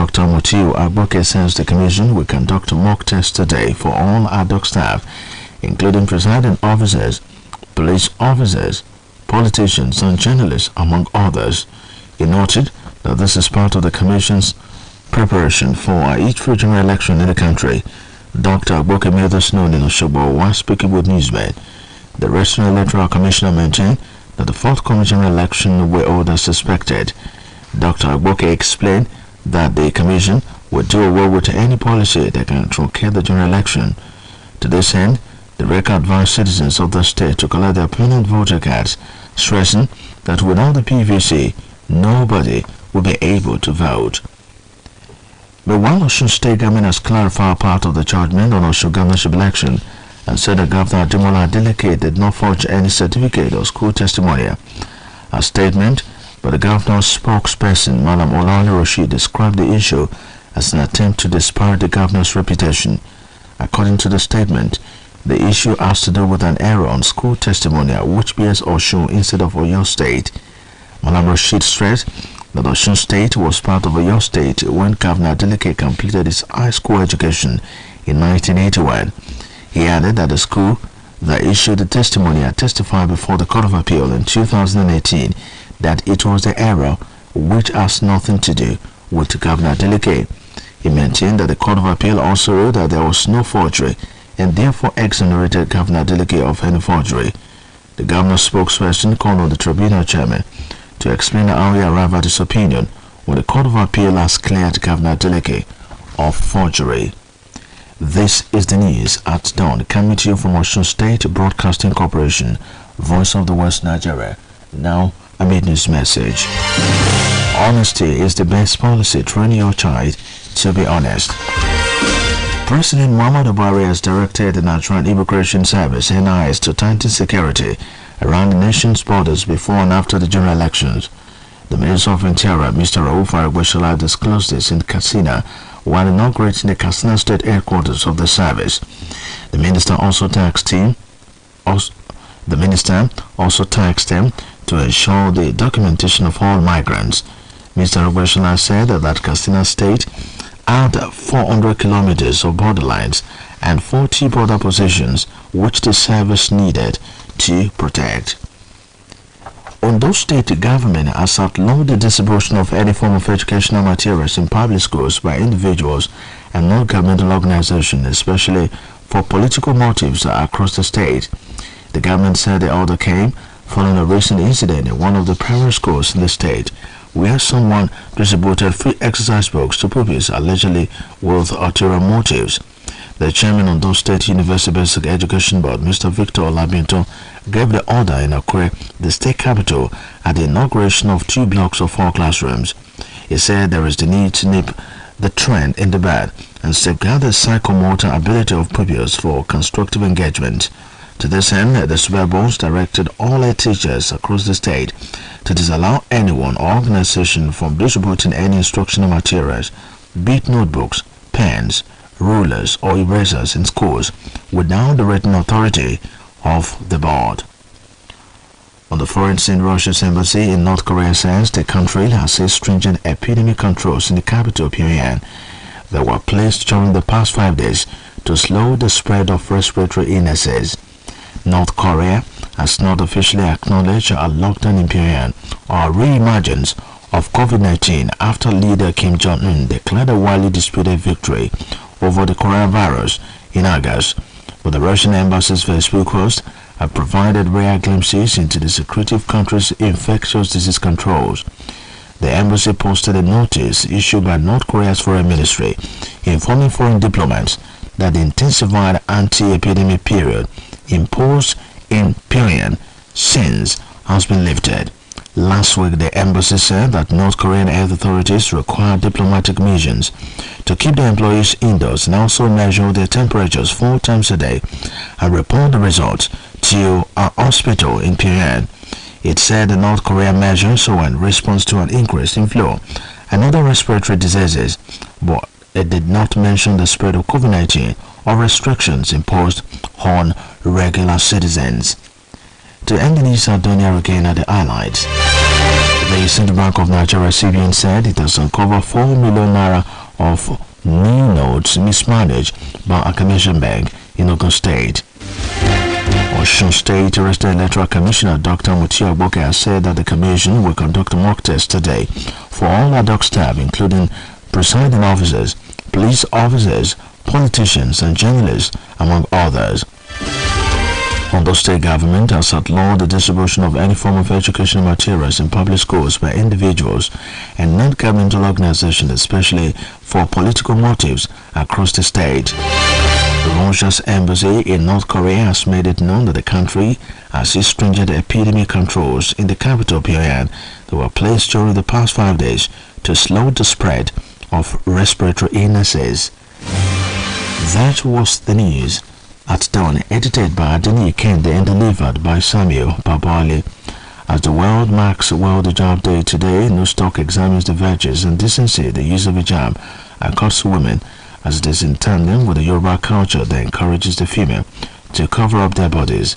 Dr. Mutiu Agboke says the Commission will conduct a mock test today for all ad hoc staff, including presiding officers, police officers, politicians and journalists, among others. He noted that this is part of the Commission's preparation for each regional election in the country. Dr. Agboke made this known in Osogbo while speaking with newsmen. The Regional Electoral Commissioner maintained that the forthcoming general election will hold as suspected. Dr. Agboke explained that the Commission will do away with any policy that can truncate the general election. To this end, the REC advised citizens of the state to collect their permanent voter cards, stressing that without the PVC, nobody will be able to vote. But while Osun State government has clarified part of the judgment on Osun governorship election and said that Governor Ademola Adeleke did not forge any certificate or school testimonial, a statement by the governor's spokesperson, Madam Olale Rashid, described the issue as an attempt to disparage the governor's reputation. According to the statement, the issue has to do with an error on school testimonial which bears Osun instead of Oyo State. Madam Rashid stressed that Osun State was part of Oyo State when Governor Adeleke completed his high school education in 1981. He added that the school that issued the testimonial testified before the Court of Appeal in 2018 that it was the error which has nothing to do with Governor Adeleke. He maintained that the Court of Appeal also ruled that there was no forgery and therefore exonerated Governor Adeleke of any forgery. The governor's spokesperson called on the tribunal chairman to explain how he arrived at his opinion when the Court of Appeal has cleared Governor Adeleke of forgery. This is the news at dawn, coming to you from Osun State Broadcasting Corporation, Voice of the West Nigeria. Now, a mid-news message. Honesty is the best policy. Train your child to be honest. President Muhammadu Buhari has directed the Nigerian Immigration Service (NIS) to tighten security around the nation's borders before and after the general elections. The Minister of Interior, Mr. Rauf Aregbesola, disclosed this in Katsina while inaugurating the Katsina State headquarters of the service. The minister also tasked him to ensure the documentation of all migrants. Mr. Aregbesola said that Katsina State had 400 kilometers of borderlines and 40 border positions which the service needed to protect. Ondo State government has outlawed the distribution of any form of educational materials in public schools by individuals and non-governmental organizations, especially for political motives across the state. The government said the order came following a recent incident in one of the primary schools in the state, where someone distributed free exercise books to pupils allegedly with ulterior motives. The chairman of Ondo State University Basic Education Board, Mr. Victor Olabinto, gave the order in Akure, the state capital, at the inauguration of 2 blocks of 4 classrooms. He said there is the need to nip the trend in the bud and safeguard the psychomotor ability of pupils for constructive engagement. To this end, the Super Board directed all head teachers across the state to disallow anyone or organization from distributing any instructional materials, be it notebooks, pens, rulers or erasers in schools without the written authority of the board. On the foreign scene, Russia's embassy in North Korea says the country has set stringent epidemic controls in the capital, Pyongyang, that were placed during the past 5 days to slow the spread of respiratory illnesses. North Korea has not officially acknowledged a lockdown in Pyongyang or re-emergence of COVID-19 after leader Kim Jong-un declared a widely disputed victory over the coronavirus in August, but the Russian embassy's Facebook post have provided rare glimpses into the secretive country's infectious disease controls. The embassy posted a notice issued by North Korea's foreign ministry informing foreign diplomats that the intensified anti-epidemic period imposed in Pyongyang since has been lifted. Last week, the embassy said that North Korean health authorities require diplomatic missions to keep their employees indoors and also measure their temperatures 4 times a day and report the results to a hospital in Pyongyang. It said the North Korean measures were in response to an increase in flu and other respiratory diseases, but it did not mention the spread of COVID-19 or restrictions imposed on regular citizens. To end the news, Adonia again at the highlights. The Central Bank of Nigeria CBN said it has uncovered 4 million naira of new notes mismanaged by a commercial bank in Ogun State. Osun State Arrested Electoral Commissioner Dr. Mutia Boke has said that the commission will conduct a mock test today for all ad hoc staff, including presiding officers, police officers, politicians, and journalists, among others. Ondo State government has outlawed the distribution of any form of educational materials in public schools by individuals and non-governmental organizations, especially for political motives, across the state. Russia's embassy in North Korea has made it known that the country has stringent epidemic controls in the capital, Pyongyang, that were placed during the past 5 days to slow the spread of respiratory illnesses. That was the news at dawn, edited by Adeni Kende and delivered by Samuel Babali. As the world marks World Hijab Day today, New Stock examines the virtues and decency the use of hijab across women, as it is in tandem with the Yoruba culture that encourages the female to cover up their bodies.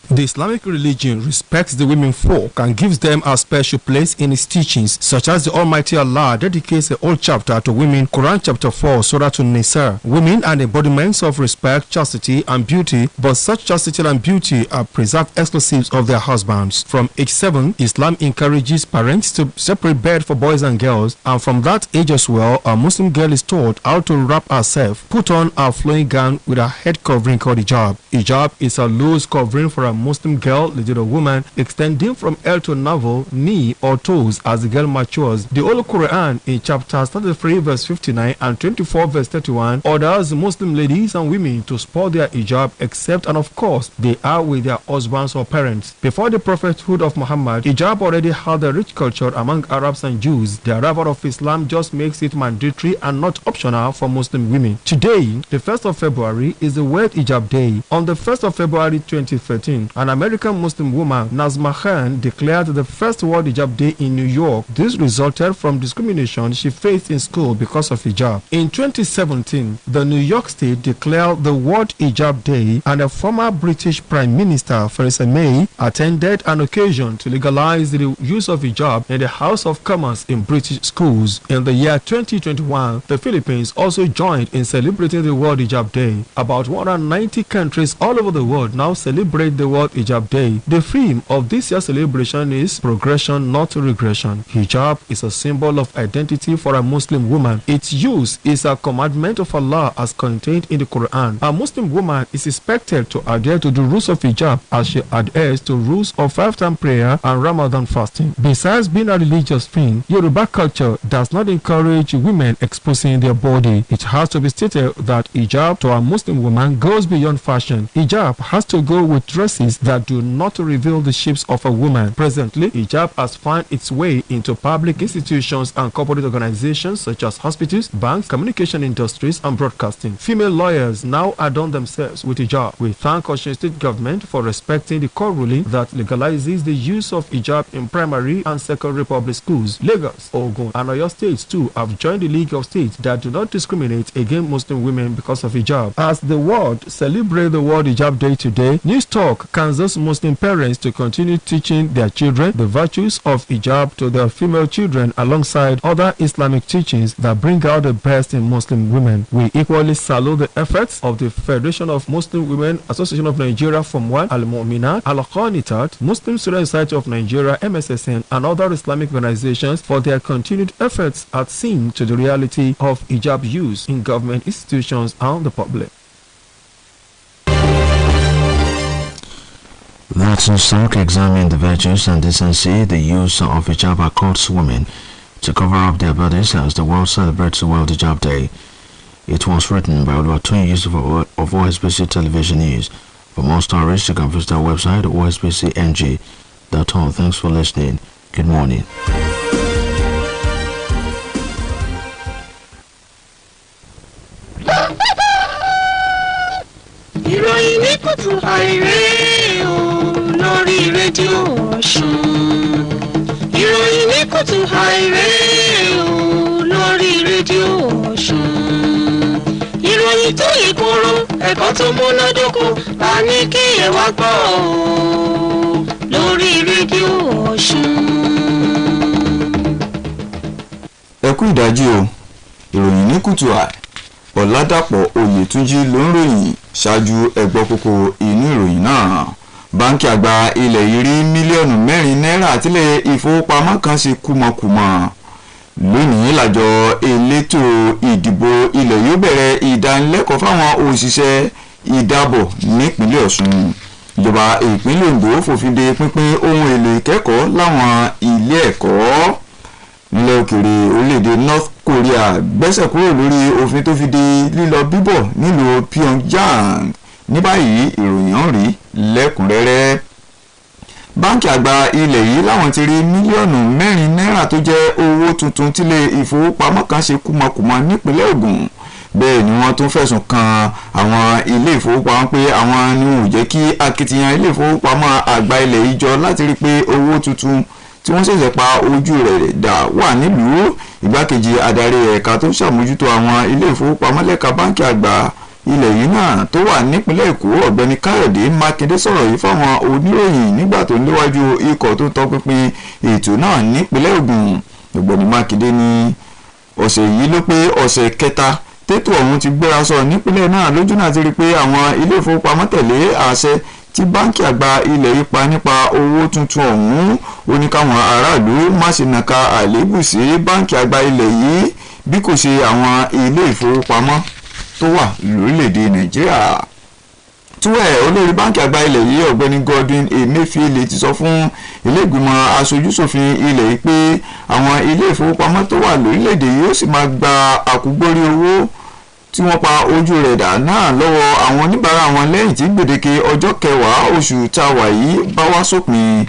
The Islamic religion respects the women folk and gives them a special place in its teachings, such as the Almighty Allah dedicates a whole chapter to women, Quran chapter 4, Surah An-Nisa. Women are embodiments of respect, chastity, and beauty, but such chastity and beauty are preserved exclusives of their husbands. From age 7, Islam encourages parents to separate bed for boys and girls, and from that age as well, a Muslim girl is taught how to wrap herself, put on a flowing gown with a head covering called hijab. Hijab is a loose covering for a Muslim girl, little woman, extending from head to navel, knee, or toes as the girl matures. The Holy Quran in chapters 33 verse 59 and 24 verse 31 orders Muslim ladies and women to sport their hijab, except and of course they are with their husbands or parents. Before the prophethood of Muhammad, hijab already had a rich culture among Arabs and Jews. The arrival of Islam just makes it mandatory and not optional for Muslim women. Today, the 1st of February, is the World Hijab Day. On the 1st of February 2013, an American Muslim woman, Nazma Khan, declared the first World Hijab Day in New York. This resulted from discrimination she faced in school because of hijab. In 2017, the New York State declared the World Hijab Day, and a former British Prime Minister, Theresa May, attended an occasion to legalize the use of hijab in the House of Commons in British schools. In the year 2021, the Philippines also joined in celebrating the World Hijab Day. About 190 countries all over the world now celebrate the World Hijab Day. The theme of this year's celebration is progression, not regression. Hijab is a symbol of identity for a Muslim woman. Its use is a commandment of Allah as contained in the Quran. A Muslim woman is expected to adhere to the rules of hijab as she adheres to rules of 5-time prayer and Ramadan fasting. Besides being a religious thing, Yoruba culture does not encourage women exposing their body. It has to be stated that hijab to a Muslim woman goes beyond fashion. Hijab has to go with dresses that do not reveal the shapes of a woman. Presently, hijab has found its way into public institutions and corporate organizations such as hospitals, banks, communication industries, and broadcasting. Female lawyers now adorn themselves with hijab. We thank Osun State government for respecting the court ruling that legalizes the use of hijab in primary and secondary public schools. Lagos, Ogun, and Oyo states too have joined the League of States that do not discriminate against Muslim women because of hijab. As the world celebrates the World Hijab Day today, News Talk counsels Muslim parents to continue teaching their children the virtues of hijab to their female children alongside other Islamic teachings that bring out the best in Muslim women. We equally salute the efforts of the Federation of Muslim Women Association of Nigeria Form 1, Al-Mu'minat, Al-Qanitat, Muslim Student Society of Nigeria, MSSN, and other Islamic organizations for their continued efforts at seeing to the reality of hijab use in government institutions and the public. That's in stock examine the virtues and decency the use of hijab accords women to cover up their bodies as the world celebrates the World Hijab Day. It was written by about 20 years of OSBC television news. For more stories, you can visit our website osbcng.org. Thanks for listening. Good morning. ìròyìn ní kùtù àìrè o lórí rédíò Ọ̀ṣun. ìròyìn ní kùtù àìrè o lórí rédíò Ọ̀ṣun. ìròyìn tó yẹ kóró ẹ̀kọ́ tó múnádóko la ní kí ẹ wá gbọ́ o lórí rédíò Ọ̀ṣun. ẹ kú ìdájí o ìròyìn ní kùtù àì Ọ̀làdàpọ̀ Oyètúnjí ló ń ròyìn ṣáájú ẹgbọ́ kókó inú ìròyìn náà. Báńkì àgbà ilẹ̀ yìí rí mílíọ̀nù 4 náírà àtìlẹ̀ ìfowópamọ́ kan ṣe kúmọkùmọ. Lónìí làjọ elétò ìdìbò ilẹ̀ yóò bẹ̀rẹ̀ ìdánilẹ́kọ̀ọ́ fáwọn òṣìṣẹ́ ìdábọ̀ nípínlẹ̀ Ọ̀ṣun. Ìjọba ìpínlẹ̀ Oǹdó fòfin de pínpín ohun èlò ìkẹ́kọ̀ọ́ láwọn ilé ẹ̀kọ́. Nílẹ̀ òkèèrè orílẹ̀-èdè North Korea gbẹ́sẹ̀ kúrò lórí òfin tó fi de lílọ bíbọ̀ nílùú Pyongyang. Ní báyìí ìròyìn ọ̀hún rí lẹ́kùnrẹ́rẹ́. Báńkì àgbà ilẹ̀ yìí láwọn ti rí mílíọ̀nù 4 náírà tó jẹ́ owó tuntun tílé ìfowópamọ́ kan ṣe kúmọkùmọ nípínlẹ̀ Ògùn. Bẹ́ẹ̀ ni wọ́n tún fẹ̀sùn kan àwọn ilé ìfowópamọ́ pé àwọn ni wọn ò jẹ́ kí akitiyan ilé ìfowópamọ́ àgbà ilẹ̀ yìí jọ láti rí pé owó tuntun tí wọ́n ṣẹ̀ṣẹ̀ pa ojú rẹ̀ dà wà nílùú. Ìgbákejì adarí ẹ̀ka tó ṣàmójútó àwọn ilé ìfowópamọ́ lẹ́ka báńkì àgbà ilẹ̀ yìí náà tó wà nípínlẹ̀ Èkó ọ̀gbẹ́ni Káyọ̀dé Mákindé sọ̀rọ̀ yìí fáwọn oníròyìn nígbà tó léwájú ikọ̀ tó tọpinpin ètò náà nípínlẹ̀ Ògùn. ọ̀gbẹ́ni Mákindé ní ọ̀sẹ̀ yìí ló pé ọ̀sẹ̀ kẹta tètò ọ̀hún ti gbéra sọ nípínlẹ̀ náà lójú náà ti rí pé àwọn ilé ìfowópamọ́ tẹ̀lé àṣẹ tí báńkì àgbà ilẹ̀ yìí pa nípa owó tuntun ọ̀hún. Ó ní káwọn aráàlú má ṣe nàka àléébù sí báńkì àgbà ilẹ̀ yìí bí kò ṣe àwọn ilé ìfowópamọ́ tó wà lórílẹ̀‐èdè Nàìjíríà. Túwẹ̀ olórí báńkì àgbà ilẹ̀ yìí ọ̀gbẹ́ni Godwin Emefiele ti sọ fún ilé ìgbìmọ̀ aṣojúṣòfin ilẹ̀ yìí pé àwọn ilé ìfowópamọ́ tó wà lórílẹ̀‐èdè yìí ó sì máa gba àkúgbórí owó tí wọ́n pa ojú rẹ̀ dà náà lọ́wọ́ àwọn oníbàárà wọn lẹ́yìn tí gbèdéke ọjọ́ 10 oṣù tá a wà yìí bá wá sópin.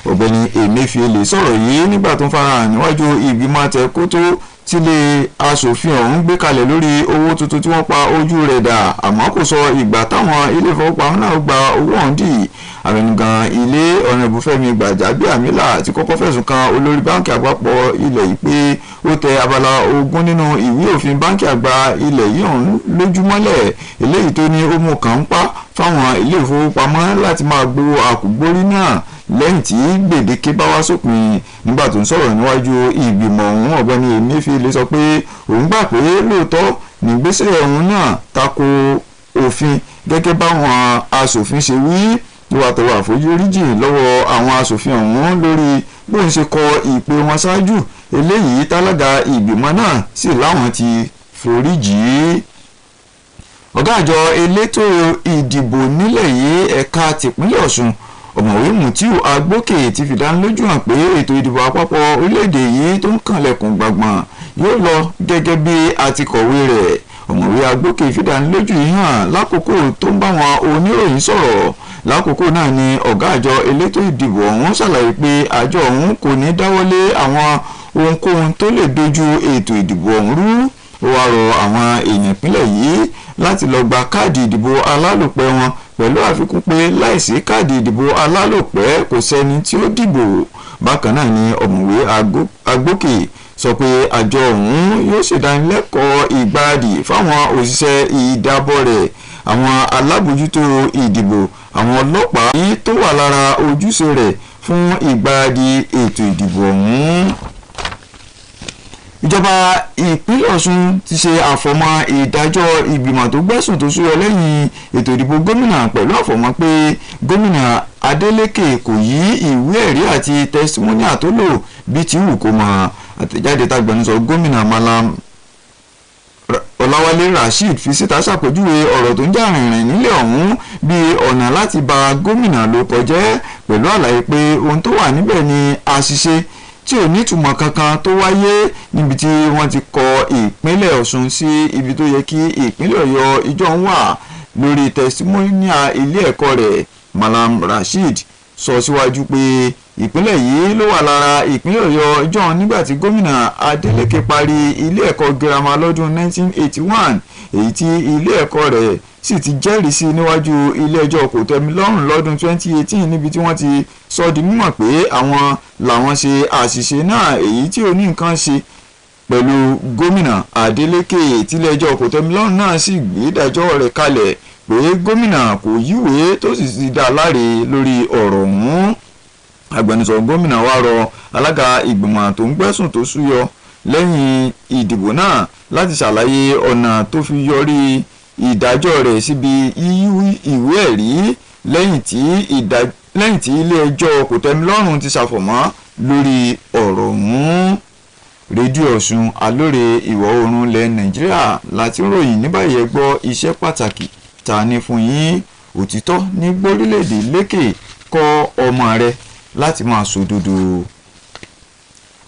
ọ̀gbẹ́ni Emefiele sọ̀rọ̀ yìí nígbà tó ń farahàn níwájú ìgbìmọ̀ àtẹ̀kótó tílé aṣòfin ọ̀hún gbé kalẹ̀ lórí owó tuntun tí wọ́n pa ojú rẹ̀ dà, àmọ́ kò sọ ìgbà táwọn ilé ìfowópamọ́ náà gba owó ọ̀hún dì. Abẹnugan ilé Ọ̀nàrẹ́bù Fẹ́mi Gbàjàbíàmílà ti kọ́kọ́ fẹ̀sùn kan olórí báńkì àpapọ̀ ilẹ̀ yìí pé ó tẹ abala 20 nínú ìwé òfin báńkì àgbà ilẹ̀ yìí ọ̀hún lójúmọ́lẹ̀, eléyìí tó ní ó mú kàn ń pa fáwọn ilé ìfowópamọ́ láti máa gbowó àkúgbórí náà lẹ́yìn tí gbèdéke bá wá sópin. Nígbà tó ń sọ̀rọ̀ níwájú ìgbìmọ̀ ọ̀hún ọ̀gbẹ́ni Emefiele sọ pé òun gbà pé lóòótọ́ nígbésẹ̀ ọ̀hún náà tako òfin gẹ́gẹ́ báwọn aṣòfin ṣe wí. Ìwà tọrọ àforíjì lọ́wọ́ àwọn aṣòfin ọ̀hún lórí bóun ṣe kọ ìpè wọn ṣáájú eléyìí tálága ìgbìmọ̀ náà sì láwọn ti foríjì. Ọ̀gá àjọ elétò ìdìbò nílẹ̀ yìí ẹ̀ka tìpínlẹ̀ Ọ̀ṣun ọ̀mọ̀wé Mutiu Agbókè ti fìdánilójú hàn pé ètò ìdìbò àpapọ̀ orílẹ̀-èdè yìí tó ń kànlẹ̀kùn gbàngbàn yóò lọ gẹ́gẹ́ bí àtikọ̀wé rẹ̀. ọ̀mọ̀wé Agbókè fìdánilójú yìí hàn lákòókò tó ń bá wọn oníròyìn sọ̀rọ̀. Lákòókò náà ni ọ̀gá àjọ elétò ìdìbò ọ̀hún ṣàlàyé pé àjọ ọ̀hún kò ní dáwọ́lé àwọn ohunkóhun tó lè dojú ètò ìdìbò ọ̀hún rú. Ó wá rọ àwọn èèyàn ìpínlẹ̀ yìí láti lọ gba káàdì ìdìbò alálòpẹ́ wọn pẹ̀lú àfikún pé láìsí káàdì ìdìbò alálòpẹ́ kò sẹ́ni tí ó dìbò. Bákan náà ni ọ̀mọ̀wé Agbókè sọ pé àjọ ọ̀hún yóò ṣèdánilẹ́kọ̀ọ́ ìgbáradì fáwọn òṣìṣẹ́ ìdábọ̀ rẹ̀, àwọn alábòójútó ìdìbò, àwọn ọlọ́pàá yìí tó wà lára ojúṣe rẹ̀ fún ìgbáradì ètò ìdìbò ọ̀hún. Ìjọba ìpínlẹ̀ Ọ̀ṣun ti ṣe àfọ̀mọ́ ìdájọ́ ìgbìmọ̀ tó gbẹ̀sùn tó súyọ lẹ́yìn ètò ìdìbò gómìnà pẹ̀lú àfọ̀mọ́ pé gómìnà Adeleke kò yí ìwé ẹ̀rí àti tẹsítímọ́níà tó lò bí ti wù kó mọ́. Àtẹ̀jáde tágbẹnusọ gómìnà Malam Ọláwálé Rasheed fi síta ṣàpèjúwe ọ̀rọ̀ tó ń jà rìnrìn nílẹ̀ ọ̀hún bí ọ̀nà láti ba gómìnà ló kọjẹ́ pẹ̀lú àlàyé pé ohun tó wà níbẹ̀ ni àṣìṣe tí ò nítumọ̀ kankan tó wáyé níbi tí wọ́n ti kọ ìpínlẹ̀ Ọ̀ṣun sí ibi tó yẹ kí ìpínlẹ̀ Ọ̀yọ́ ìjọ ń wà lórí tẹsítímọ́níà ilé ẹ̀kọ́ rẹ̀. Malam Rasheed sọ síwájú pé ìpínlẹ̀ yìí ló wà lára ìpínlẹ̀ Ọ̀yọ́ ìjọ nígbà tí gómìnà Adeleke parí ilé ẹ̀kọ́ girama lọ́dún 1981 èyí tí ilé ẹ̀kọ́ rẹ̀ sì ti jẹ́rìí sí níwájú ilé ẹjọ́ kòtẹ́milọ́rùn lọ́dún 2018 níbi tí wọ́n ti sọ di mímọ̀ pé àwọn làwọn ṣe àṣìṣe náà èyí tí ò ní nǹkan ṣe pẹ̀lú gómìnà Adeleke tílé ẹjọ́ kòtẹ́milọ́rùn náà sì gbé ìdájọ́ rẹ̀ kalẹ̀ pé gómìnà kò yíwèé tó sì ti dá láre lórí ọ̀rọ̀ ọ̀hún. Agbẹnusọ gómìnà wá rọ alága ìgbìmọ̀ tó ń gbẹ́sùn tó súyọ lẹ́yìn ìdìbò náà láti ṣàlàyé ọ̀nà tó fi yọrí ìdájọ́ rẹ̀ síbi ìwé ẹ̀rí lẹ́yìn tí ilé ẹjọ́ kòtẹ́milọ́rùn ti ṣàfọ̀mọ́ lórí ọ̀rọ̀ ọ̀hún. Rédíò Ọ̀ṣun Alóore ìwọ̀ oòrùn ilẹ̀ Nàìjíríà láti ròyìn ní báyìí ẹ gbọ́ iṣẹ́ pàtàkì ta ni fún yín. Òtítọ́ ní gbórílẹ̀-èdè lékè kọ́ ọmọ rẹ̀ láti máa sòdodo.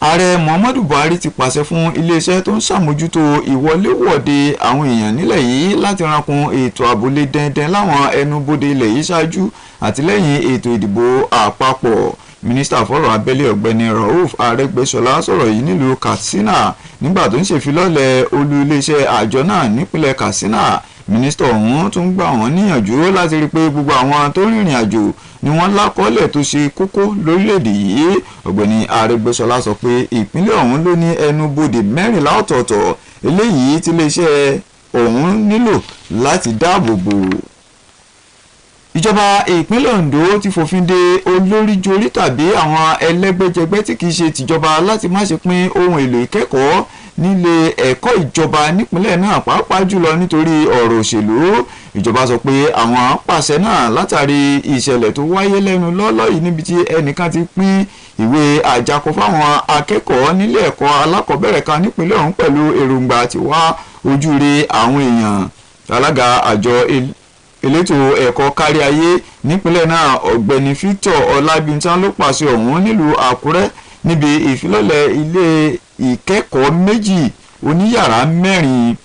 Ààrẹ Muhammadu Buhari ti pàṣẹ fún iléeṣẹ́ tó ń ṣàmójútó ìwọléwọ̀de àwọn èèyàn nílẹ̀ yìí láti rankun ètò àbólé dẹ́ndẹ́n láwọn ẹnubodè ilẹ̀ yìí ṣáájú àti lẹ́yìn ètò ìdìbò àpapọ̀. Mínísítà fọ́rọ̀ abẹ́lé ọ̀gbẹ́ni Rauf Arẹ́gbẹ́ṣọlá sọ̀rọ̀ yìí nílùú Katsina nígbà tó ń ṣèfilọ́lẹ̀ olú iléeṣẹ́ àjọ náà nípínlẹ̀ Katsina. Mínísítà ọ̀hún tún gbà wọ́n níyànjú láti rí i pé gbogbo àwọn tó rìnrìn àjò ni wọ́n lákọọ́lẹ̀ tó ṣe kókó lórílẹ̀‐èdè yìí. Ọ̀gbẹ́ni Arẹ́gbẹ́ṣọlá sọ pé ìpínlẹ̀ ọ̀hún ló ní ẹnubodè 14 ọ̀tọ̀ọ̀tọ̀ eléyìí tí iléeṣẹ́ ọ̀hún nílò láti dáàbò bò. Ìjọba ìpínlẹ̀ Ondo ti fòfin de olóríjorí tàbí àwọn ẹlẹ́gbẹ́jẹgbẹ́ tí kìí ṣe tìjọba láti má ṣe pín ohun èlò ìkẹ́kọ̀ọ́ nílé ẹ̀kọ́ ìjọba nípínlẹ̀ náà pàápàá jùlọ nítorí ọ̀rọ̀ òṣèlú. Ìjọba sọ pé àwọn pàṣẹ náà látàrí ìṣẹ̀lẹ̀ tó wáyé lẹ́nu lọ́lọ́ yìí níbi tí ẹnìkan ti pín ìwé àjákọ fáwọn akẹ́kọ̀ọ́ nílé ẹ̀kọ́ alákọ̀ọ́bẹ̀rẹ̀ kan nípínlẹ̀ ọ̀hún pẹ̀lú èròǹgbà àti wá ojúure àwọn èèyàn. Alága àjọ elétò ẹ̀kọ́ kárí ayé nípínlẹ̀ náà ọ̀gbẹ́ni Victor Ọlábìntán ló pàṣẹ ọ̀hún nílùú Àkúrẹ́ níbi ìfilọ́lẹ̀ ilé ìkẹ́kọ̀ọ́ méjì oníyàrá 4.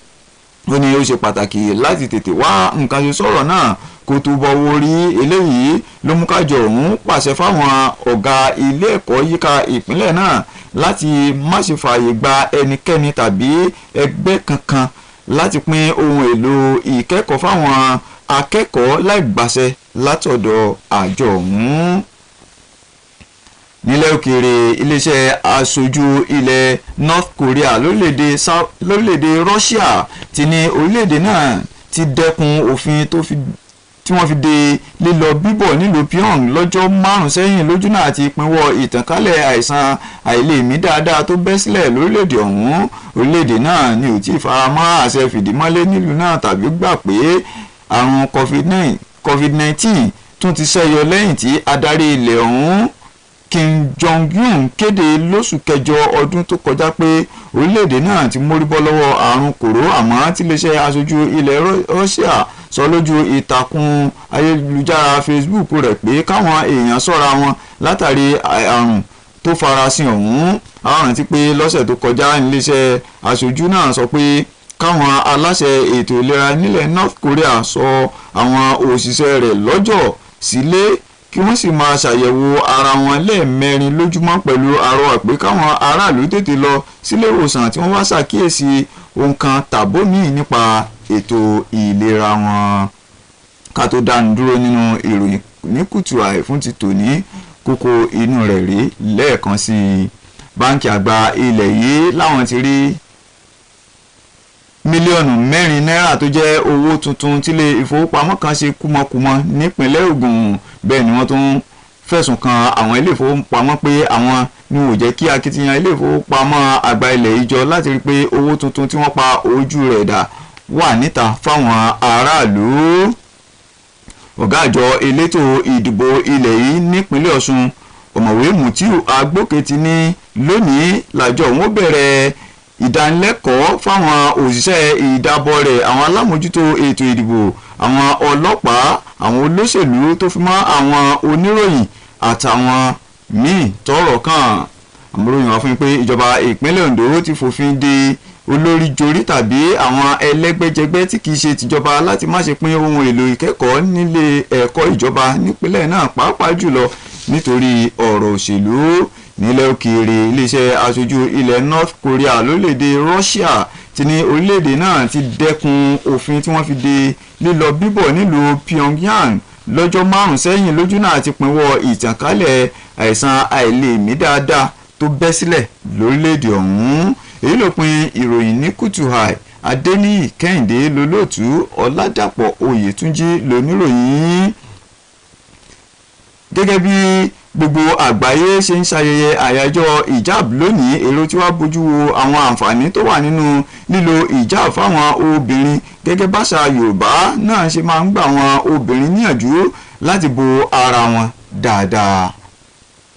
Ó ní ó ṣe pàtàkì láti tètè wá nǹkan ṣe sọ̀rọ̀ náà kó tó bọ́wọ́ rí. Eléyìí ló mú kájọ ọ̀hún pàṣẹ fáwọn ọ̀gá ilé ẹ̀kọ́ yíká ìpínlẹ̀ náà láti má ṣe fààyè gba ẹnikẹ́ni tàbí ẹgbẹ́ kankan láti pín ohun èlò ìkẹ́kọ̀ọ́ fáwọn akẹ́kọ̀ọ́ láì gbàṣẹ látọ̀dọ̀ àjọ ọ̀hún. Nílẹ̀ òkèèrè iléeṣẹ́ aṣojú ilẹ̀ North Korea lórílẹ̀‐èdè Russia ti ní orílẹ̀‐èdè náà ti dẹ́kun òfin tí wọ́n fi de lílọ bíbọ̀ nílùú Pyongyang lọ́jọ́ 5 sẹ́yìn lójúnà àti ìpínwọ́ ìtànkálẹ̀ àìsàn àìlèmí dáadáa tó bẹ́ sílẹ̀ lórílẹ̀‐èdè ọ̀hún. Orílẹ̀‐èdè náà ni ò tí ì faramọ́ àṣẹ fìdímọ́lé nílùú náà tàbí gbà pé àrùn COVID-19 tún ti ṣẹ́yọ lẹ́yìn tí adarí ilẹ̀ ọ̀hún Kim Jong-un kéde lóṣù kẹjọ ọdún tó kọjá pé orílẹ̀-èdè náà ti mórí bọ́ lọ́wọ́ àrùn kòró àmọ́ tí iléeṣẹ́ aṣojú ilẹ̀ Russia sọ lójú ìtàkùn ayélujára Facebook rẹ̀ pé káwọn èèyàn ṣọ́ra wọn látàrí àrùn tó farasin ọ̀hún. Àwọn rántí pé lọ́sẹ̀ tó kọjá iléeṣẹ́ aṣojú náà sọ pé káwọn aláṣẹ ètò ìlera nílẹ̀ North Korea sọ àwọn òṣìṣẹ́ rẹ̀ lọ́jọ́ sílé kí wọ́n sì máa ṣàyẹ̀wò ara wọn lẹ́ẹ̀mẹrin lójúmọ́ pẹ̀lú àrọwà pé káwọn aráàlú tètè lọ sílé ìwòsàn tí wọ́n bá ṣàkíyèsí ohun kan tàbómìí nípa ètò ìlera wọn. Ká tó dánu dúró nínú ìròyìn ní kùtù àì fún ti tòní kókó inú rẹ̀ rí lẹ́ẹ̀kan sí i. Báńkì àgbà ilẹ̀ yìí láwọn ti rí mílíọ̀nù 4 náírà tó jẹ́ owó tuntun tílé ìfowópamọ́ kan ṣe kúmọkùmọ nípínlẹ̀ Ògùn. Bẹ́ẹ̀ ni wọ́n tún fẹ̀sùn kan àwọn ilé ìfowópamọ́ pé àwọn ni ò jẹ́ kí akitiyan ilé ìfowópamọ́ àgbà ilẹ̀ yìí jọ láti rí pé owó tuntun tí wọ́n pa ojú rẹ̀ dà wà níta fáwọn aráàlú. Ọ̀gá àjọ elétò ìdìbò ilẹ̀ yìí nípínlẹ̀ Ọ̀ṣun ọ̀mọ̀wé Mutiu Agbóke ti ní lónìí làjọ òun bẹ̀rẹ̀ ìdánilẹ́kọ̀ọ́ fáwọn òṣìṣẹ́ ìdábọ̀ rẹ̀ àwọn alámòjútó ètò ìdìbò àwọn ọlọ́pàá àwọn olóṣèlú tó fi mọ́ àwọn oníròyìn àtàwọn míì tọ́rọ̀ kàn. àmúròyìn wá fún mi pé ìjọba ìpínlẹ̀ Ondo ti fòfin de olóríjorí tàbí àwọn ẹlẹ́gbẹ́jẹgbẹ́ tí kìí ṣe tìjọba láti má ṣe pín ohun èlò ìkẹ́kọ̀ọ́ nílé ẹ̀kọ́ ìjọba nípínlẹ̀ náà pàápàá jùlọ nítorí ọ̀rọ̀ òṣèlú. Nílẹ̀ òkèèrè iléeṣẹ́ aṣojú ilẹ̀ North Korea lórílẹ̀‐èdè Russia ti ní orílẹ̀‐èdè náà ti dẹ́kun òfin tí wọ́n fi de lílọ bíbọ̀ nílùú Pyongyang lọ́jọ́ 5 sẹ́yìn lójúnà àti pínwọ́ ìtànkálẹ̀ àìsàn àìlèmí dáadáa tó bẹ́ sílẹ̀ lórílẹ̀‐èdè ọ̀hún. Èyí ló pin ìròyìn ní kùtù àì Adéníyì Kẹ́hìndé lolóòtú, Ọládàpọ̀ Oyètúnjí lóníròyìn. Gẹ́gẹ́ bí gbogbo àgbáyé ṣe ń ṣayẹyẹ àyájọ́ ìjáàb lónìí, èrò tí wàá bójú wo àwọn àǹfààní tó wà nínú lílo ìjáàb fáwọn obìnrin. Gẹ́gẹ́ báṣà Yorùbá náà ṣe máa ń gbà àwọn obìnrin níyànjú láti bo ara wọn dáadáa.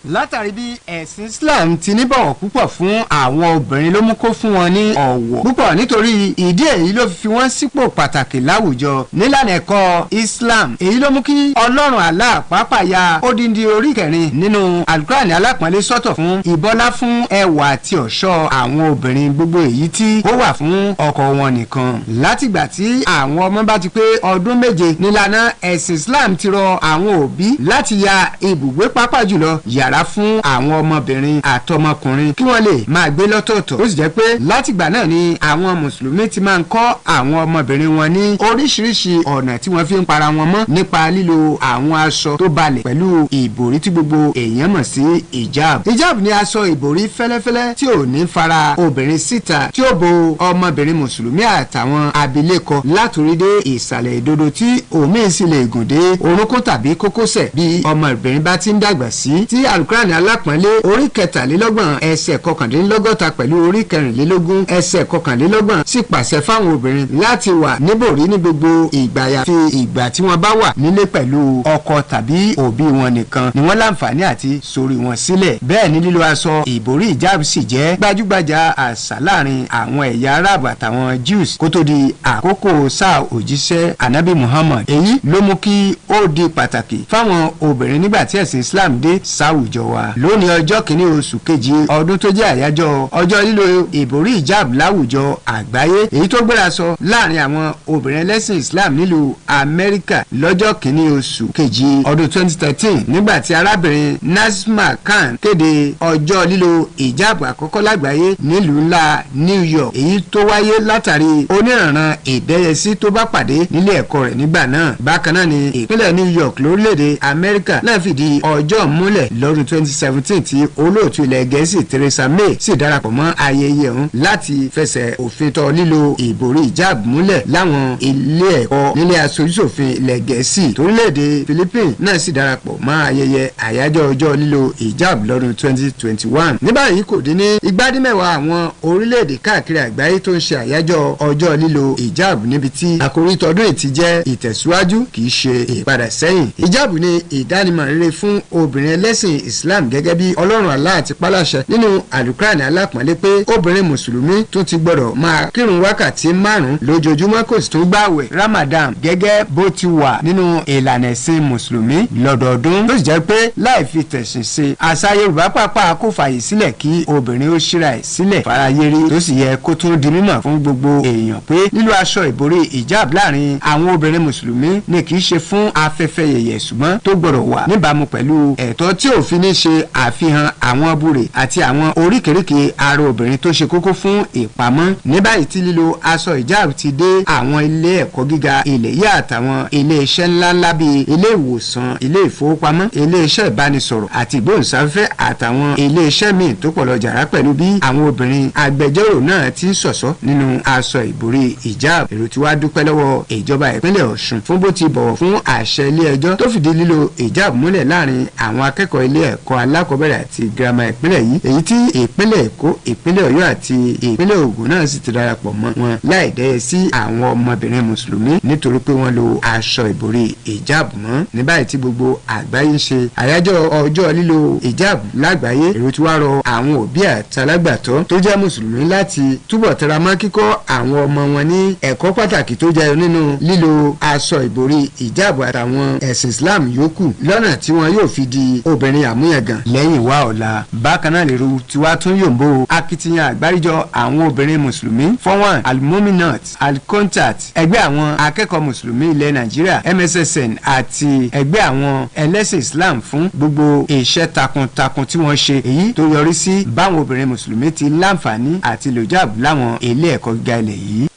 Látàrí bí ẹ̀sìn Islam ti ní bọ̀wọ̀ púpọ̀ fún àwọn obìnrin ló mú kó fún wọn ní ọ̀wọ̀ púpọ̀, nítorí ìdí èyí ló fi wọ́n sípò pàtàkì láwùjọ nílànà ẹ̀kọ́ Islam. Èyí ló mú kí Ọlọ́run Allah pàápàá ya odindi orí kẹrin nínú Al-Qur'ani alápọ̀nlé sọ́tọ̀ fún ìbọlá fún ẹwà àti ọ̀ṣọ́ àwọn obìnrin, gbogbo èyí tí ó wà fún ọkọ wọn nìkan. Látìgbà tí àwọn ọmọ bá ti pé ọdún méje nílànà ẹ̀sìn Islam ti rọ àwọn òbí láti ya ibùgbé pàápàá jùlọ yàrá fún àwọn ọmọbìnrin àtọmọkùnrin kí wọ́n lè máa gbé lọ́tọ̀ọ̀tọ̀. ó sì jẹ́ pé látìgbà náà ni àwọn mùsùlùmí ti máa ń kọ́ àwọn ọmọbìnrin wọn ní oríṣiríṣi ọ̀nà tí wọ́n fi ń para wọn mọ́ nípa lílo àwọn aṣọ tó balẹ̀ pẹ̀lú ìbòrí tí gbogbo èèyàn mọ̀ sí hijab. Hijab ni aṣọ ìbòrí fẹ́lẹ́fẹ́lẹ́ tí ò ní fara obìnrin síta, tí ó bo ọmọbìnrin mùsùlùmí àtàwọn abilékọ látòrí dé ìsàlẹ̀ ìdodo tí òmíì sì lè gùn dé orúnkún tàbí kókósẹ̀ bí ọmọbìnrin bá ti ń dàgbà sí. tí Al-Qur'ani alápọ̀nlé orí 23 ẹsẹ̀ 61 pẹ̀lú orí 24 ẹsẹ̀ 21 sì pàṣẹ fáwọn obìnrin láti wà níbòrí ní gbogbo ìgbà yàfi ìgbà tí wọ́n bá wà nílé pẹ̀lú ọkọ tàbí òbí wọn nìkan ni wọ́n láǹfààní àti sórí wọn sílẹ̀. bẹ́ẹ̀ ni lílo aṣọ ìbòrí hijab sì jẹ́ gbajúgbajà àṣà láàrin àwọn ẹ̀yà Arab àtàwọn Jews kó tó di àkókò sáà òjíṣẹ́ Ànábì Muhammad. èyí ló mú kí ó di pàtàkì fáwọn obìnrin nígbà tí ẹ̀sìn Islam dé sáwùjọ wa. lónìí ọjọ́ kìíní oṣù kejì ọdún tó jẹ́ àyájọ́ ọjọ́ lílo ìbòrí hijab láwùjọ àgbáyé, èyí tó gbéra sọ láàrin àwọn obìnrin ẹlẹ́sìn Islam nílùú Amẹ́ríkà lọ́jọ́ kìíní oṣù kejì ọdún 2013 nígbà tí arábìnrin Nazma Khan kéde ọjọ́ lílo hijab àkọ́kọ́ lágbàáyé nílùú ńlá New York, èyí tó wáyé látàrí oníranran ìdẹ́yẹsí tó bá pàdé nílé ẹ̀kọ́ rẹ̀ nígbà náà. bákan náà ni ìpínlẹ̀ New York lórílẹ̀‐èdè Amẹ́ríkà náà fìdí ọjọ́ múlẹ̀ lọ́dún 2017 tí olóòtú ilẹ̀ Gẹ̀ẹ́sì Theresa May sì darapọ̀ mọ́ ayẹyẹ ọ̀hún láti fẹsẹ̀ òfin tọ́ lílo ìbòrí hijab múlẹ̀ láwọn ilé ẹ̀kọ́ nílé aṣojúṣòfin ilẹ̀ Gẹ̀ẹ́sì. torílẹ̀-èdè Philippines náà sì darapọ̀ mọ́ ayẹyẹ àyájọ́ ọjọ́ lílo hijab lọ́dún 2021. ní báyìí kò dín ní igbádínmẹ́wàá àwọn orílẹ̀-èdè káàkiri àgbáyé tó ń ṣe àyájọ́ ọjọ́ lílo hijab, níbi tí àkòrí tọdún yìí ti jẹ́ ìtẹ̀síwájú kì í ṣe ìpadà sẹ́yìn. hijab ni ìdánimọ̀ rere fún obìnrin ẹlẹ́sìn Islam gẹ́gẹ́ bí Ọlọ́run Allah ti pálàṣẹ nínú Al-Qur'ani alápọ̀nlé pé obìnrin mùsùlùmí tún ti gbọ́dọ̀ máa kírun wákàtí 5 lójoojúmọ́ kò sì tún gbààwẹ̀ Ramadan gẹ́gẹ́ bó ti wà nínú ìlànà ẹ̀sìn mùsùlùmí lọ́dọọdún. tó sì jẹ́ pé láì fi tẹ̀sìn ṣe àṣà Yorùbá pàápàá kò fààyè sílẹ̀ kí obìnrin ó ṣíra ẹ̀ sílẹ̀ farayérí, tó sì yẹ kó tún di mímọ̀ fún gbogbo èèyàn pé lílo aṣọ ìbòrí hijab láàrin àwọn obìnrin mùsùlùmí ni kì í ṣe fún afẹ́fẹ́ yẹ̀yẹ̀ ṣùgbọ́n tó gbọ́dọ̀ wà níbàámu pẹ̀lú ẹ̀tọ́ tí òfin ní ṣe àfihàn àwọn búrè àti àwọn oríkèéríkèé ara obìnrin tó ṣe kókó fún ìpamọ́. ní báyìí tí lílo aṣọ hijab ti dé àwọn ilé ẹ̀kọ́ gíga ilẹ̀ yìí àtàwọn ilé iṣẹ́ ńláńlá bíi ilé ìwòsàn, ilé ìfowópamọ́, ilé iṣẹ́ ìbánisọ̀rọ̀ àti ìgbóhùnsáfẹ́fẹ́ àtàwọn ilé iṣẹ́ míì tó pọ̀ lọ jàrá pẹ̀lú bí àwọn obìnrin agbẹjọ́rò náà ti ń ṣọ̀ṣọ́ nínú aṣọ ìbòrí hijab. èrò tí wàá dúpẹ́ lọ́wọ́ ìjọba ìpínlẹ̀ Ọ̀ṣun fún bó ti bọ̀wọ̀ fún àṣẹ ilé ẹjọ́ tó fìdí lílo hijab múlẹ̀ láàrin àwọn akẹ́kọ̀ọ́ ilé ẹ̀kọ́ alákọ̀ọ́bẹ̀rẹ̀ àti girama ìpínlẹ̀ yìí, èyí tí ìpínlẹ̀ Èkó, ìpínlẹ̀ Ọ̀yọ́ àti ìpínlẹ̀ Ògùn náà sì ti darapọ̀ mọ́ wọn láì dẹ́yẹ sí àwọn ọmọbìnrin mùsùlùmí nítorí pé wọ́n lo aṣọ ìbòrí hijab mọ́. ní báyìí tí gbogbo àgbáyé ń ṣe àyájọ́ ọjọ́ lílo hijab lágbàáyé, èrò tí wàá rọ àwọn òbí àtàlágbàtọ́ tó jẹ́ mùsùlùmí láti túbọ̀ tẹra mọ́ kíkọ́ àwọn ọmọ wọn ní ẹ̀kọ́ pàtàkì tó jẹyọ nínú lílo aṣọ ìbòrí hijab àtàwọn ẹ̀sìn Islam yòókù lọ́nà tí wọn yóò fi di obìnrin àmúyangàn lẹ́yìn wá ọ̀la. bákan náà lèrò tí wàá tún yòǹbó akitiyan àgbáríjọ àwọn obìnrin mùsùlùmí fọ́wọ́n almuminat alkontat ẹgbẹ́ àwọn akẹ́kọ̀ọ́ mùsùlùmí ilẹ̀ Nàìjíríà MSSN àti ẹgbẹ́ àwọn ẹlẹ́sìn Islam fún gbogbo iṣẹ́ takuntakun tí wọ́n ṣe, èyí tó yọrí sí báwọn obìnrin mùsùlùmí ti láǹfààní àti lòjàb láwọn ilé ẹ̀kọ́ gíga ilẹ̀ yìí.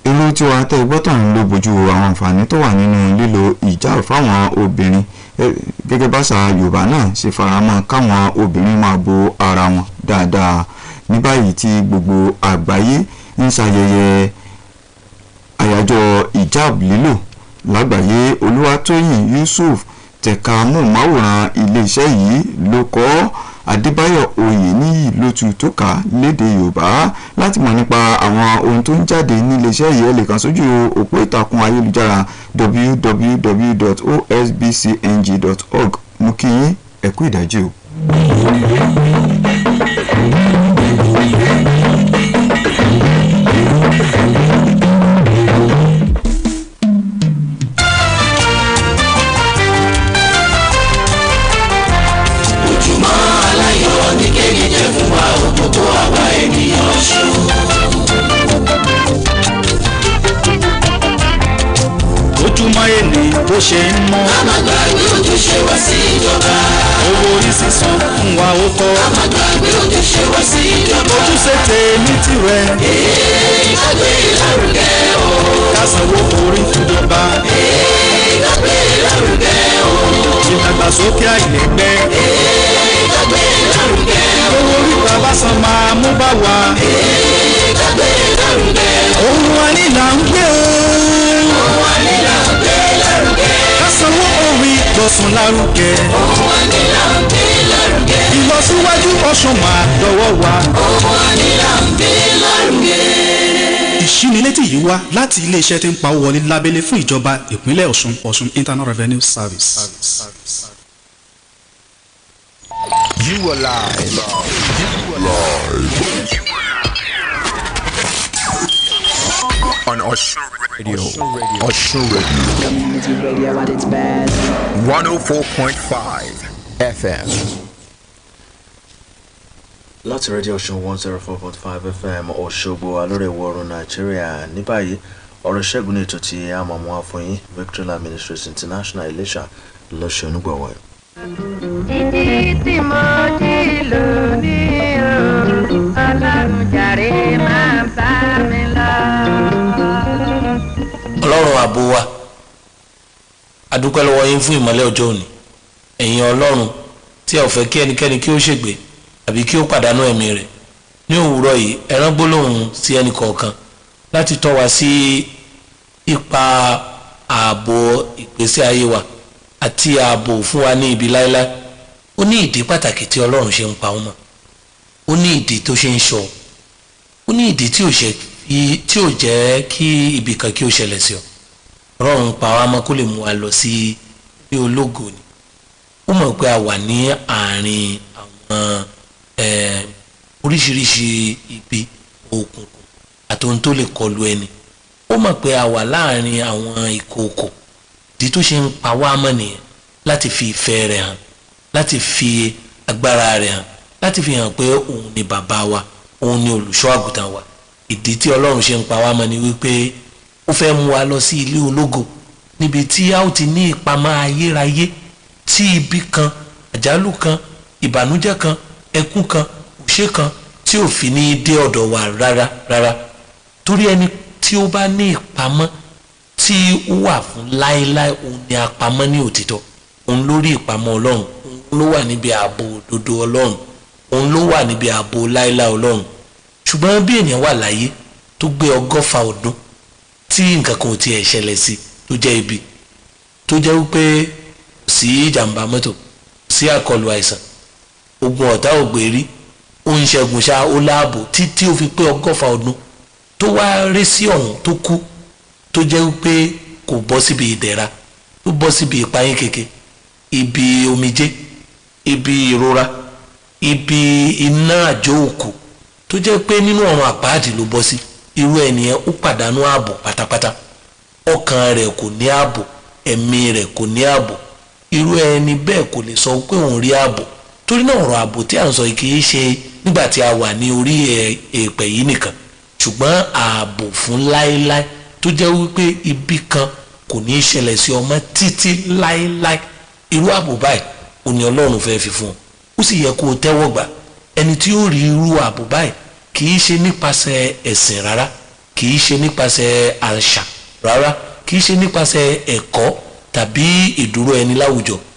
irú tí wàá tẹ́ gbọ́tàn ń lo bójú àwọn àǹfààní tó wà nínú lílo hijab fáwọn obìnrin gẹ́gẹ́ báṣà Yorùbá náà ṣe faramọ́ káwọn obìnrin máa bo ara wọn dáadáa. ní báyìí tí gbogbo àgbáyé ń ṣayẹyẹ àyájọ́ ìjáàb lílò lágbàáyé, Olúwatóyìn Yusuf tẹ̀ka móhùnmáwòrán iléeṣẹ́ yìí ló kọ́ Adébáyọ̀ Oyèníyì ló tu tó kà lédè Yorùbá. Láti mọ̀ nípa àwọn ohun tó ń jáde níléeṣẹ́ yìí ẹ lè kàn sójú òpó ìtàkùn ayélujára www.osbcng.org. Mo kí yín, ẹ kú ìdájí o. Ojúmọ́ èlé bó ṣe ń mọ́. Ká má gbàgbé ojúṣe wa sí ìjọba. Owó orí sísan fún wa ó kọ́. Ká má gbàgbé ojúṣe wa sí ìjọba. Ojúṣe tèmi tirẹ̀. Ìgbàgbé ìlárugẹ o. Ká sanwó orí fúnjọba. Ìgbàgbé ìlárugẹ o. Ìdàgbàsókè àìlẹ́gbẹ́. Ìgbàgbé ìlárugẹ o. Owó orí bàbá san máa mú bá wa. Ìgbàgbé ìlárugẹ o. Ohun wa ní là ń gbé o. Ohun wa ní là ń gbé lárugẹ. Ká sanwó orí ìgbọ̀sùn lárugẹ. Ohun wa ní là ń gbé lárugẹ. Ìlọsíwájú Ọ̀ṣun máa dọwọ́ wa. Ohun wa ní là ń gbé lárugẹ. Ìṣínilétí yìí wá láti iléeṣẹ́ tí ń pa owó wọlé lábẹ́lé fún ìjọba ìpínlẹ̀ Ọ̀ṣun, Ọ̀ṣun Internal Revenue Service. You are live. On Osun Radio. Osun Radio. Community radio at its best. 104.5 FM. láti rédíò Ọ̀ṣun 104.5 FM Òṣogbo alórèwọ̀rùn Nàìjíríà. Ní báyìí ọ̀rọ̀ ṣẹ́gun ní ètò tí a máa mú wá fún yín Victory Ministries International Iléṣà lọ́ṣẹ̀ onígbọ̀wọ́ ẹ̀. Títí tí mo ti lò ní o, Ọlọ́run jàre máa bá mi lọ. Ọlọ́run ààbò wa, a dúpẹ́ lọ́wọ́ yín fún ìmọ́lẹ̀ ọjọ́ òní. Ẹ̀yin Ọlọ́run tí ẹ ò fẹ́ kí ẹnikẹ́ni kí ó ṣègbé àbí kí ó pàdánù ẹ̀mí rẹ̀. Ní òwúrọ̀ yìí ẹ rán gbólóhùn sí ẹnì kọ̀ọ̀kan láti tọ́ wa sí ipa ààbò ìgbésí ayé wa àti ààbò fún wa ní ibi láéláé. Ó ní ìdí pàtàkì tí Ọlọ́run ṣe ń pa ọmọ. Ó ní ìdí tó ṣe ń ṣọ́. Ó ní ìdí tí ò jẹ́ kí ibì kan kí ó ṣẹlẹ̀ sí ọ. Ọlọ́run pa wá mọ́ kó lè mú wa lọ sí ilé ológo ni. Ó mọ̀ pé a wà ní àárín àwọn oríṣiríṣi ibi òkùnkùn àti ohun tó lè kọlu ẹni. Ó mọ̀ pé a wà láàárín àwọn ìkookò. Ìdí tó ṣe ń pa wá mọ́ nìyẹn láti fi ìfẹ́ rẹ̀ hàn, láti fi agbára rẹ̀ hàn, láti fi hàn pé òun ni bàbá wa, òun ni olùṣọ́ àgùntàn wa. Ìdí tí Ọlọ́run ṣe ń pa wá mọ́ ni wípé ó fẹ́ mú wa lọ sí ilé ológo níbi tí a ó ti ní ìpamọ́ ayérayé tí ibi kan, àjálù kan, ìbànújẹ́ kan, ẹkún kan, òṣè kan tí ò fi ní dé ọ̀dọ̀ wa rárá rárá. Torí ẹni tí ó bá ní ìpamọ́ tí ó wà fún láéláé, òun ni apamọ́ ní òtítọ́. Òun ló rí ìpamọ́ Ọlọ́run, òun ló wà níbi ààbò òdodo Ọlọ́run, òun ló wà níbi ààbò láéláé Ọlọ́run. Ṣùgbọ́n bí ènìyàn wà láyé tó gbé 100 ọdún tí nǹkan kan ò tiẹ̀ ṣẹlẹ̀ sí tó jẹ́ ibi, tó jẹ́ wípé kò sí ìjàmbá mọ́tò, kò sí àkọlù àìsàn, ogun ọ̀tá ò gbé rí, ó ń ṣẹ́gun ṣá, ó láàbò títí ó fi pé 100 ọdún tó wá rí sí ọ̀hún tó kú, tó jẹ́ wípé kò bọ́ síbi ìdẹ̀ra, tó bọ́ síbi ìpayín keke, ibi omijé, ibi ìrora, ibi iná àjò òkú, tó jẹ́ pé nínú ọ̀run àpáàdì ló bọ́ sí. Irú ẹnìyẹn ó pàdánù ààbò pátápátá. Ọkàn rẹ̀ kò ní ààbò, ẹ̀mí rẹ̀ kò ní ààbò. Irú ẹni bẹ́ẹ̀ kò lè sọ pé òun rí ààbò. Torí náà ọ̀rọ̀ ààbò tí à ń sọ yìí kì í ṣe nígbà tí a wà ní orí èèpẹ̀ yìí nìkan, ṣùgbọ́n ààbò fún láéláé tó jẹ́ wípé ibi kan kò ní í ṣẹlẹ̀ sí ọmọ títí láéláé. Irú ààbò báyìí ò ní Ọlọ́run fẹ́ fi fún ọ. Ó sì yẹ kó o tẹ́wọ́ gbà. Ẹni tí ó rí irú ààbò báyìí kì í ṣe nípasẹ̀ ẹ̀sìn rárá, kì í ṣe nípasẹ̀ àṣà rárá, kì í ṣe nípasẹ̀ ẹ̀kọ́ tàbí ìdúró ẹni láwùjọ,